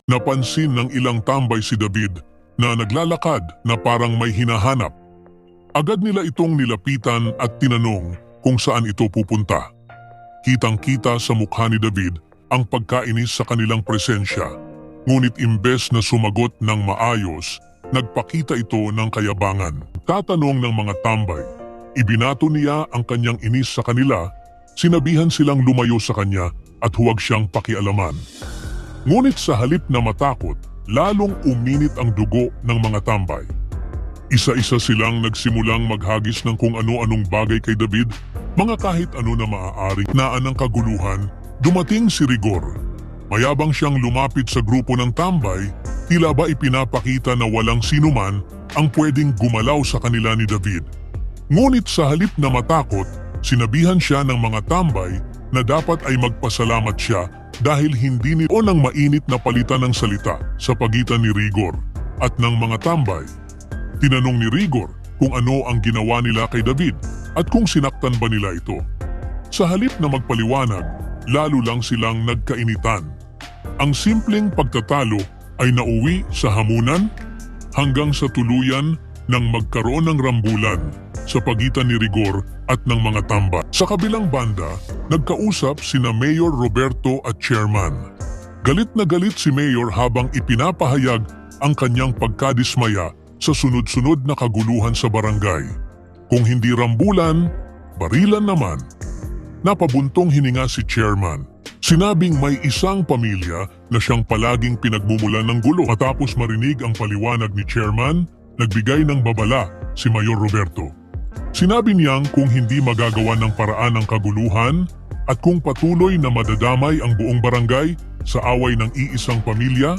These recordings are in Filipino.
Napansin ng ilang tambay si David na naglalakad na parang may hinahanap. Agad nila itong nilapitan at tinanong kung saan ito pupunta. Kitang-kita sa mukha ni David ang pagkainis sa kanilang presensya. Ngunit imbes na sumagot ng maayos, nagpakita ito ng kayabangan. Tatanong ng mga tambay, ibinato niya ang kanyang inis sa kanila, sinabihan silang lumayo sa kanya at huwag siyang pakialaman. Ngunit sa halip na matakot, lalong uminit ang dugo ng mga tambay. Isa-isa silang nagsimulang maghagis ng kung ano-anong bagay kay David, mga kahit ano na maaaring naan ng kaguluhan. Dumating si Rigor. Mayabang siyang lumapit sa grupo ng tambay, tila ba ipinapakita na walang sinuman ang pwedeng gumalaw sa kanila ni David. Ngunit sa halip na matakot, sinabihan siya ng mga tambay na dapat ay magpasalamat siya dahil hindi nito nang mainit na palitan ng salita sa pagitan ni Rigor at ng mga tambay. Tinanong ni Rigor kung ano ang ginawa nila kay David at kung sinaktan ba nila ito. Sa halip na magpaliwanag, lalo lang silang nagkainitan. Ang simpleng pagtatalo ay nauwi sa hamunan hanggang sa tuluyan nang magkaroon ng rambulan sa pagitan ni Rigor at ng mga tambay. Sa kabilang banda, nagkausap sina Mayor Roberto at Chairman. Galit na galit si Mayor habang ipinapahayag ang kanyang pagkadismaya sa sunod-sunod na kaguluhan sa barangay. Kung hindi rambulan, barilan naman. Napabuntong hininga si Chairman. Sinabing may isang pamilya na siyang palaging pinagmumulan ng gulo. Matapos marinig ang paliwanag ni Chairman, nagbigay ng babala si Mayor Roberto. Sinabi niyang kung hindi magagawa ng paraan ang kaguluhan at kung patuloy na madadamay ang buong barangay sa away ng iisang pamilya,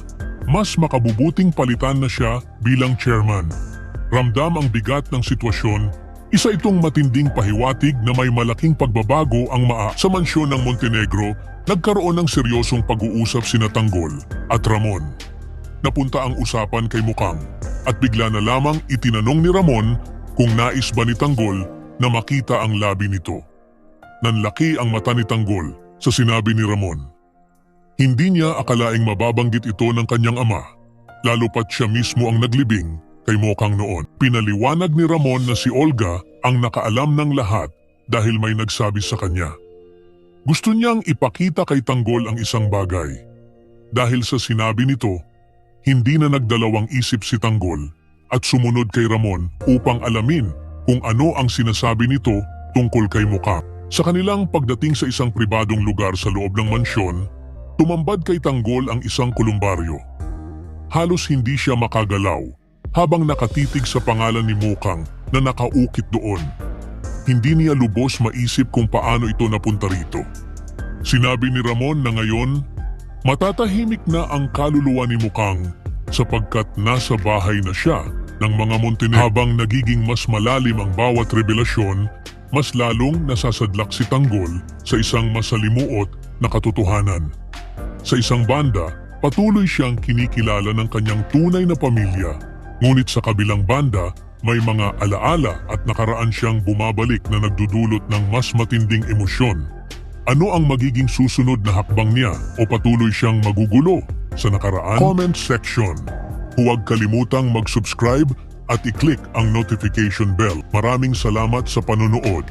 mas makabubuting palitan na siya bilang chairman. Ramdam ang bigat ng sitwasyon. Isa itong matinding pahiwatig na may malaking pagbabago ang sa mansyon ng Montenegro. Nagkaroon ng seryosong pag-uusap sina Tanggol at Ramon. Napunta ang usapan kay Mukang at bigla na lamang itinanong ni Ramon kung nais ba ni Tanggol na makita ang labi nito. Nanlaki ang mata ni Tanggol sa sinabi ni Ramon. Hindi niya akalaing mababanggit ito ng kanyang ama, lalo pat siya mismo ang naglibing kay Mokang noon. Pinaliwanag ni Ramon na si Olga ang nakaalam ng lahat dahil may nagsabi sa kanya. Gusto niyang ipakita kay Tanggol ang isang bagay. Dahil sa sinabi nito, hindi na nagdalawang isip si Tanggol at sumunod kay Ramon upang alamin kung ano ang sinasabi nito tungkol kay Mokang. Sa kanilang pagdating sa isang pribadong lugar sa loob ng mansyon, tumambad kay Tanggol ang isang kulumbaryo. Halos hindi siya makagalaw habang nakatitig sa pangalan ni Mokang na nakaukit doon. Hindi niya lubos maisip kung paano ito napunta rito. Sinabi ni Ramon na ngayon, matatahimik na ang kaluluwa ni Mokang sapagkat nasa bahay na siya ng mga Montenegro. Habang nagiging mas malalim ang bawat revelasyon, mas lalong nasasadlak si Tanggol sa isang masalimuot na katotohanan. Sa isang banda, patuloy siyang kinikilala ng kanyang tunay na pamilya. Ngunit sa kabilang banda, may mga alaala at nakaraan siyang bumabalik na nagdudulot ng mas matinding emosyon. Ano ang magiging susunod na hakbang niya o patuloy siyang magugulo sa nakaraan? Comment section. Huwag kalimutang mag-subscribe at i-click ang notification bell. Maraming salamat sa panonood.